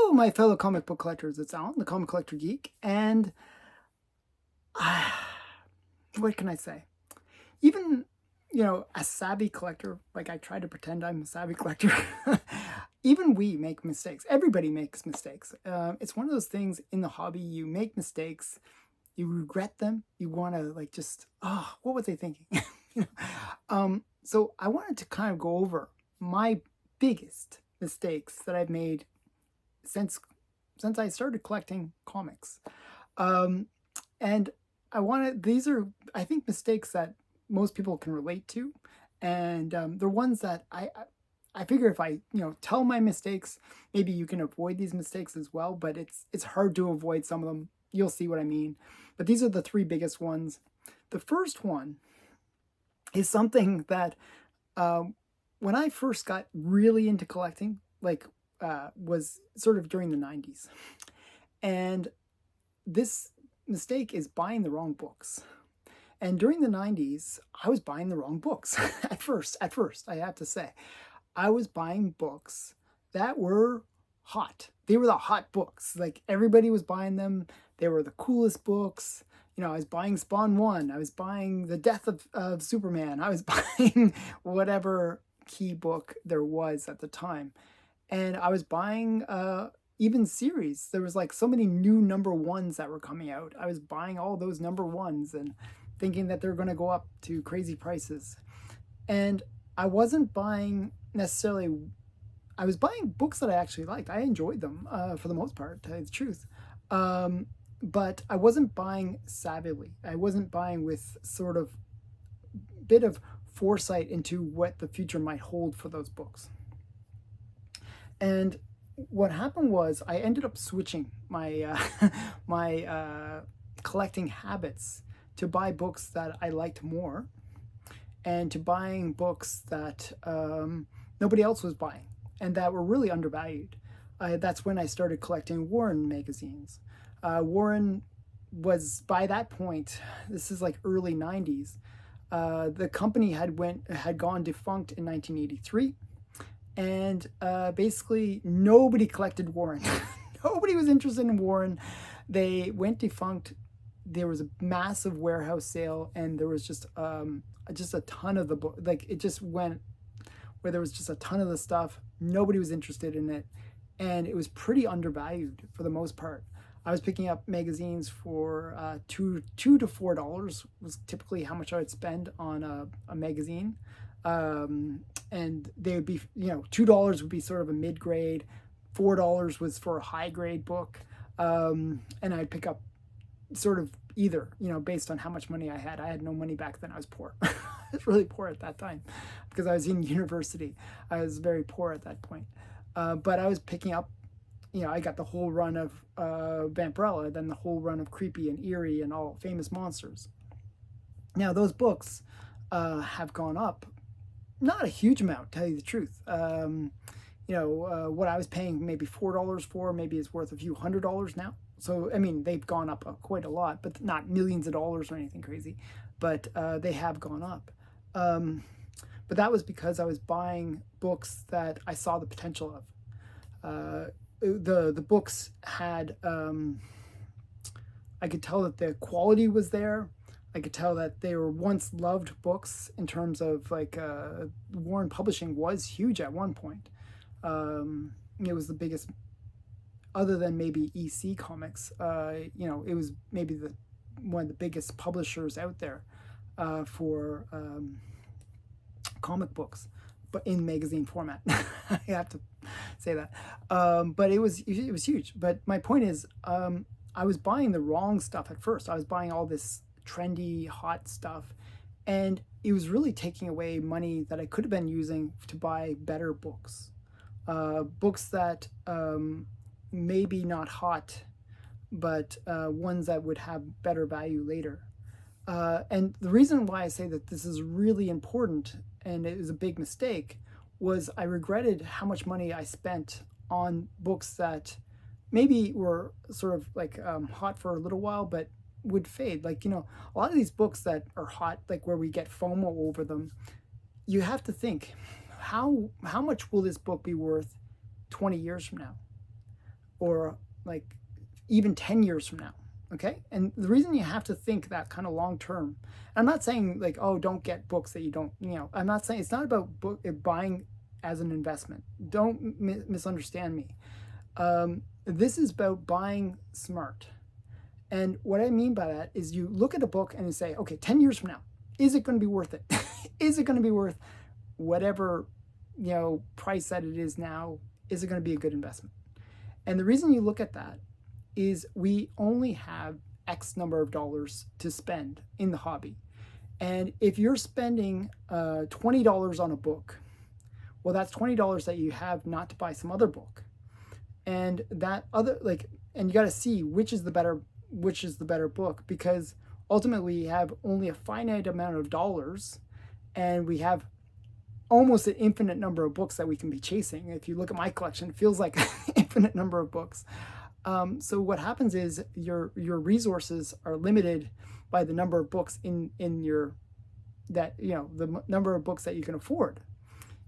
Hello, my fellow comic book collectors. It's Alan, the Comic Collector Geek, and what can I say? Even, a savvy collector, like I try to pretend I'm a savvy collector, even we make mistakes. Everybody makes mistakes. It's one of those things in the hobby, you make mistakes, you regret them, you want to what was I thinking? So I wanted to kind of go over my biggest mistakes that I've made since I started collecting comics. Um, and these are, I think, mistakes that most people can relate to. And they're ones that I figure if I, tell my mistakes, maybe you can avoid these mistakes as well, but it's hard to avoid some of them. You'll see what I mean. But these are the three biggest ones. The first one is something that when I first got really into collecting, was sort of during the 90s. And this mistake is buying the wrong books. And during the 90s, I was buying the wrong books. At first, I have to say. I was buying books that were hot. They were the hot books. Like, everybody was buying them. They were the coolest books. I was buying Spawn 1. I was buying The Death of Superman. I was buying whatever key book there was at the time. And I was buying even series. There was like so many new number ones that were coming out. I was buying all those number ones and thinking that they're going to go up to crazy prices. And I wasn't buying necessarily, I was buying books that I actually liked. I enjoyed them for the most part, to tell you the truth. But I wasn't buying savvily. I wasn't buying with sort of bit of foresight into what the future might hold for those books. And what happened was I ended up switching my my collecting habits to buy books that I liked more, and to buying books that nobody else was buying and that were really undervalued. That's when I started collecting Warren magazines. Warren was, by that point, this is like early 90s. The company had gone defunct in 1983. And basically nobody collected Warren. Nobody was interested in Warren. They went defunct. There was a massive warehouse sale, and there was just a ton of the book. Like, it just went where there was just a ton of the stuff. Nobody was interested in it, and it was pretty undervalued for the most part. I was picking up magazines for $2 to $4 was typically how much I would spend on a magazine. And they would be, $2 would be sort of a mid-grade, $4 was for a high-grade book, and I'd pick up sort of either, based on how much money I had. I had no money back then. I was poor. I was really poor at that time because I was in university. I was very poor at that point. But I was picking up, I got the whole run of Vampirella, then the whole run of Creepy and Eerie and all Famous Monsters. Now, those books have gone up. Not a huge amount, to tell you the truth. What I was paying maybe $4 for, maybe it's worth a few $100s now. So, I mean, they've gone up quite a lot, but not millions of dollars or anything crazy. But they have gone up. But that was because I was buying books that I saw the potential of. The books had, I could tell that the quality was there. I could tell that they were once loved books in terms of Warren Publishing was huge at one point. It was the biggest, other than maybe EC Comics. It was maybe one of the biggest publishers out there for comic books, but in magazine format. I have to say that. But it was huge. But my point is, I was buying the wrong stuff at first. I was buying all this trendy, hot stuff, and it was really taking away money that I could have been using to buy better books. Books that maybe not hot, but ones that would have better value later. And the reason why I say that this is really important and it was a big mistake was I regretted how much money I spent on books that maybe were sort of hot for a little while, but would fade. A lot of these books that are hot, like where we get FOMO over them, you have to think, how much will this book be worth 20 years from now? or like even 10 years from now. Okay. And the reason you have to think that kind of long term, I'm not saying like, oh, don't get books that you don't, I'm not saying it's not about buying as an investment. Don't misunderstand me. This is about buying smart. And what I mean by that is you look at a book and you say, okay, 10 years from now, is it going to be worth it? Is it going to be worth whatever, price that it is now? Is it going to be a good investment? And the reason you look at that is we only have X number of dollars to spend in the hobby. And if you're spending $20 on a book, well, that's $20 that you have not to buy some other book. And that other, and you got to see which is the better book, because ultimately we have only a finite amount of dollars and we have almost an infinite number of books that we can be chasing. If you look at my collection, it feels like an infinite number of books. So what happens is your resources are limited by the number of books in your, the number of books that you can afford.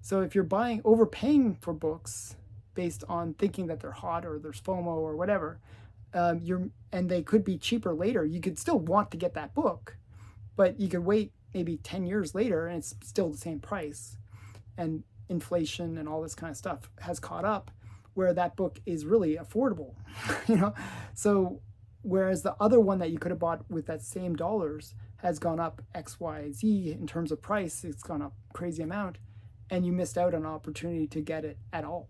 So if you're overpaying for books based on thinking that they're hot or there's FOMO or whatever, and they could be cheaper later, you could still want to get that book, but you could wait maybe 10 years later and it's still the same price. And inflation and all this kind of stuff has caught up, where that book is really affordable, So whereas the other one that you could have bought with that same dollars has gone up X, Y, Z in terms of price, it's gone up crazy amount, and you missed out on an opportunity to get it at all.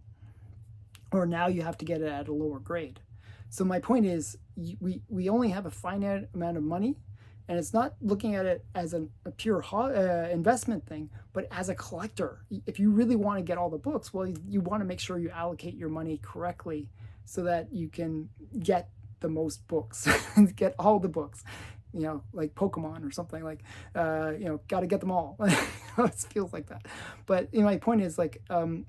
Or now you have to get it at a lower grade. So my point is, we only have a finite amount of money, and it's not looking at it as a pure investment thing, but as a collector. If you really want to get all the books, well, you want to make sure you allocate your money correctly so that you can get the most books, get all the books, like Pokemon or something, like, got to get them all. It feels like that. But my point is,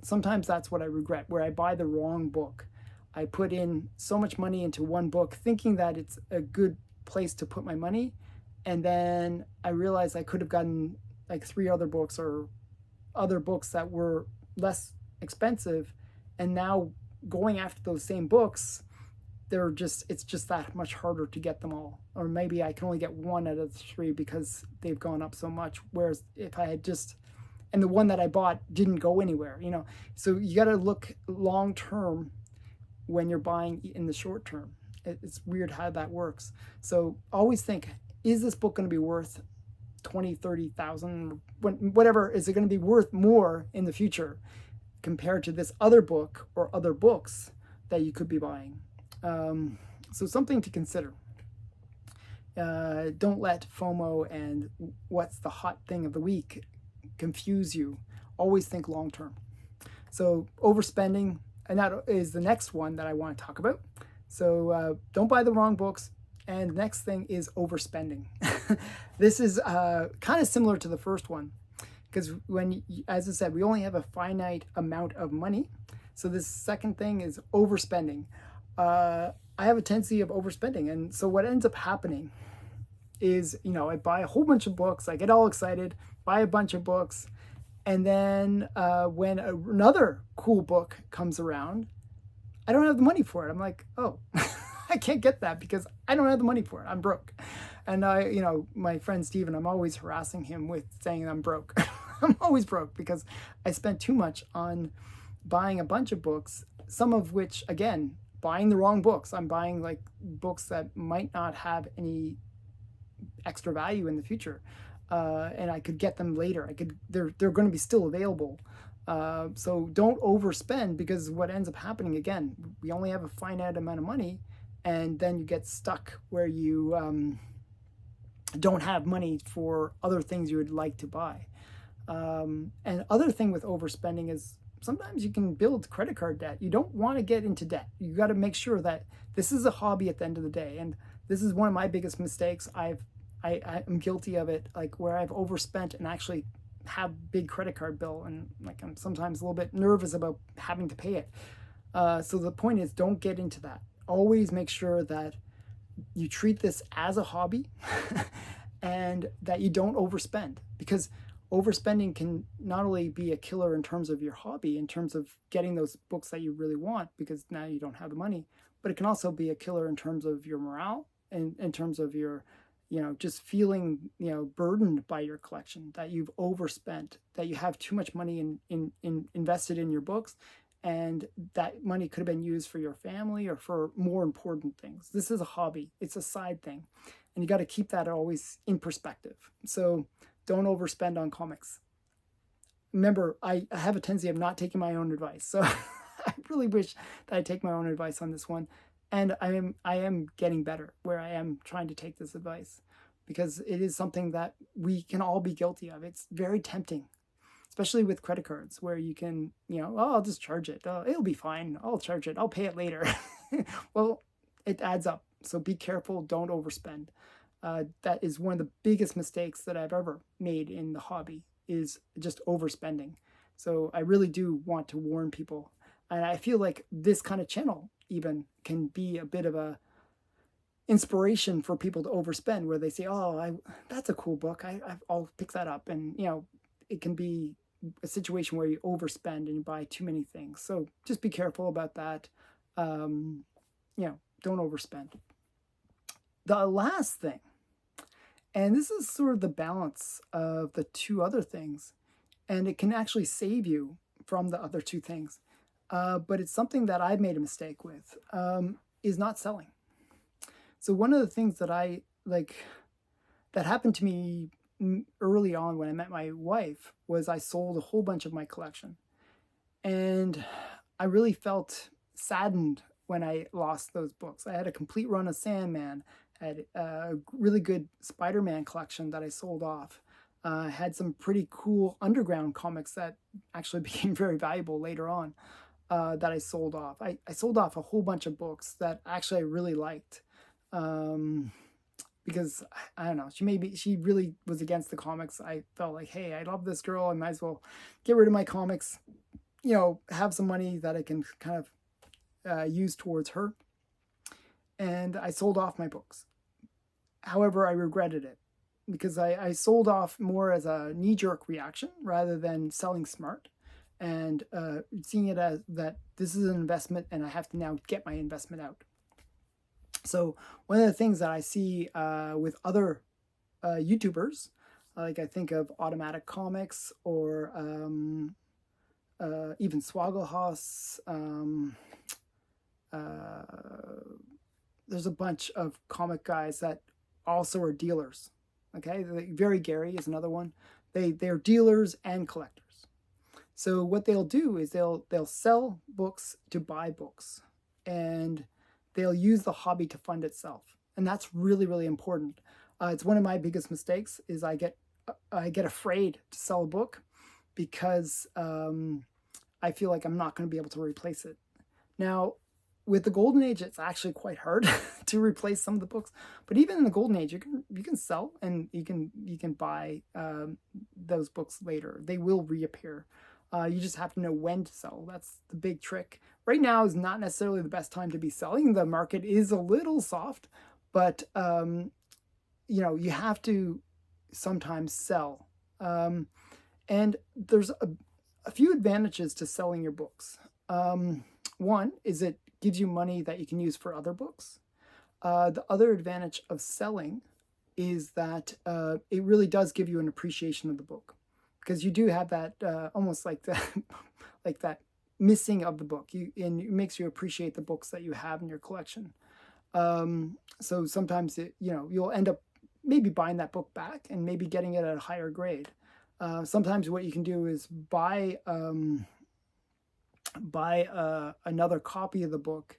sometimes that's what I regret, where I buy the wrong book. I put in so much money into one book thinking that it's a good place to put my money. And then I realized I could have gotten like 3 other books or other books that were less expensive. And now going after those same books, it's just that much harder to get them all. Or maybe I can only get 1 out of the 3 because they've gone up so much. Whereas if I had and the one that I bought didn't go anywhere, So you got to look long term when you're buying in the short term. It's weird how that works. So always think, is this book going to be worth 20, 30,000, whatever? Is it going to be worth more in the future compared to this other book or other books that you could be buying? So something to consider. Don't let FOMO and what's the hot thing of the week confuse you. Always think long term. So overspending, and that is the next one that I want to talk about. So don't buy the wrong books. And the next thing is overspending. This is kind of similar to the first one, because as I said, we only have a finite amount of money. So this second thing is overspending. I have a tendency of overspending. And so what ends up happening is, I buy a whole bunch of books. I get all excited, buy a bunch of books. And then when another cool book comes around, I don't have the money for it. I'm like, oh, I can't get that because I don't have the money for it. I'm broke. And my friend Steven, I'm always harassing him with saying I'm broke. I'm always broke because I spent too much on buying a bunch of books, some of which, again, buying the wrong books. I'm buying like books that might not have any extra value in the future. And I could get them later. They're going to be still available. So don't overspend, because what ends up happening, again, we only have a finite amount of money, and then you get stuck where you don't have money for other things you would like to buy. And other thing with overspending is sometimes you can build credit card debt. You don't want to get into debt. You got to make sure that this is a hobby at the end of the day. And this is one of my biggest mistakes. I'm guilty of it, like where I've overspent and actually have big credit card bill, and like I'm sometimes a little bit nervous about having to pay it. So the point is, don't get into that. Always make sure that you treat this as a hobby and that you don't overspend, because overspending can not only be a killer in terms of your hobby, in terms of getting those books that you really want because now you don't have the money, but it can also be a killer in terms of your morale and in terms of your, just feeling, burdened by your collection, that you've overspent, that you have too much money in invested in your books, and that money could have been used for your family or for more important things. This is a hobby. It's a side thing. And you got to keep that always in perspective. So don't overspend on comics. Remember, I have a tendency of not taking my own advice. So I really wish that I take my own advice on this one. And I am getting better where I am trying to take this advice, because it is something that we can all be guilty of. It's very tempting, especially with credit cards, where you can, oh, I'll just charge it. Oh, it'll be fine. I'll charge it. I'll pay it later. Well, it adds up. So be careful. Don't overspend. That is one of the biggest mistakes that I've ever made in the hobby, is just overspending. So I really do want to warn people. And I feel like this kind of channel even can be a bit of a inspiration for people to overspend, where they say, oh, that's a cool book. I'll pick that up. And, it can be a situation where you overspend and you buy too many things. So just be careful about that. Don't overspend. The last thing, and this is sort of the balance of the two other things, and it can actually save you from the other two things, but it's something that I've made a mistake with, is not selling. So one of the things that I like that happened to me early on when I met my wife was I sold a whole bunch of my collection, and I really felt saddened when I lost those books. I had a complete run of Sandman, had a really good Spider-Man collection that I sold off. Had some pretty cool underground comics that actually became very valuable later on, that I sold off. I sold off a whole bunch of books that actually I really liked, because I don't know, she really was against the comics. I felt like, hey, I love this girl, I might as well get rid of my comics, have some money that I can kind of use towards her. And I sold off my books. However, I regretted it, because I sold off more as a knee-jerk reaction rather than selling smart, and seeing it as that this is an investment and I have to now get my investment out. So one of the things that I see with other YouTubers, like I think of Automatic Comics or even Swagglehouse, there's a bunch of comic guys that also are dealers. Okay, Very Gary is another one. They're dealers and collectors. So what they'll do is they'll sell books to buy books, and they'll use the hobby to fund itself, and that's really, really important. It's one of my biggest mistakes is I get afraid to sell a book because I feel like I'm not going to be able to replace it. Now, with the Golden Age, it's actually quite hard to replace some of the books. But even in the Golden Age, you can sell and you can buy those books later. They will reappear. You just have to know when to sell. That's the big trick. Right now is not necessarily the best time to be selling. The market is a little soft, but you have to sometimes sell. And there's a few advantages to selling your books. One is it gives you money that you can use for other books. The other advantage of selling is that it really does give you an appreciation of the book, because you do have that almost like that like that missing of the book. And it makes you appreciate the books that you have in your collection. So sometimes you'll end up maybe buying that book back and maybe getting it at a higher grade. Sometimes what you can do is buy another copy of the book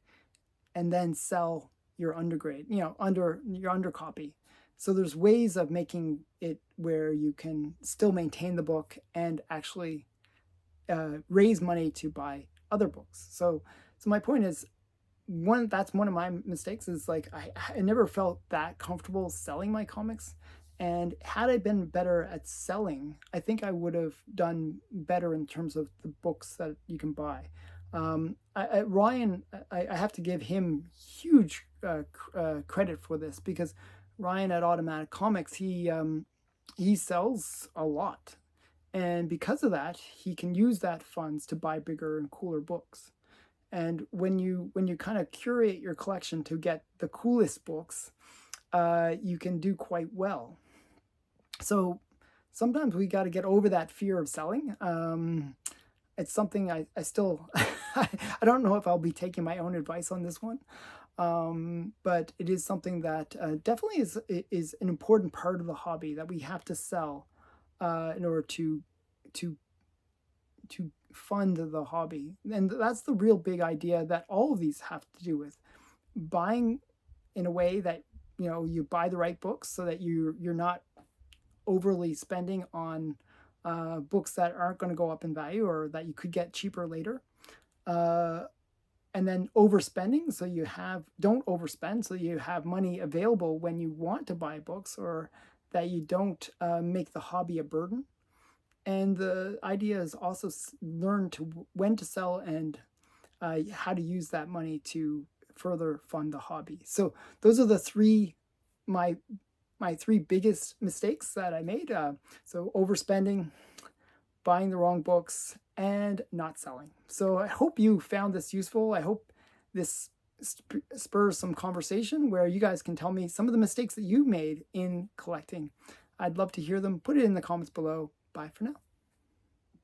and then sell your undergrade, under your under copy. So there's ways of making it where you can still maintain the book and actually raise money to buy other books. So my point is, that's one of my mistakes, is like I never felt that comfortable selling my comics. And had I been better at selling, I think I would have done better in terms of the books that you can buy. Ryan, I have to give him huge credit for this, because Ryan at Automatic Comics, he sells a lot. And because of that, he can use that funds to buy bigger and cooler books. And when you kind of curate your collection to get the coolest books, you can do quite well. So sometimes we got to get over that fear of selling. It's something I still I don't know if I'll be taking my own advice on this one, but it is something that definitely is an important part of the hobby that we have to sell in order to to fund the hobby. And that's the real big idea that all of these have to do with buying in a way that you buy the right books so that you're not overly spending on books that aren't going to go up in value or that you could get cheaper later. Uh, and then overspending, so don't overspend, so you have money available when you want to buy books, or that you don't make the hobby a burden. And the idea is also learn to when to sell and how to use that money to further fund the hobby. So those are the three my three biggest mistakes that I made. So overspending, buying the wrong books, and not selling. So I hope you found this useful. I hope this spurs some conversation where you guys can tell me some of the mistakes that you made in collecting. I'd love to hear them. Put it in the comments below. Bye for now.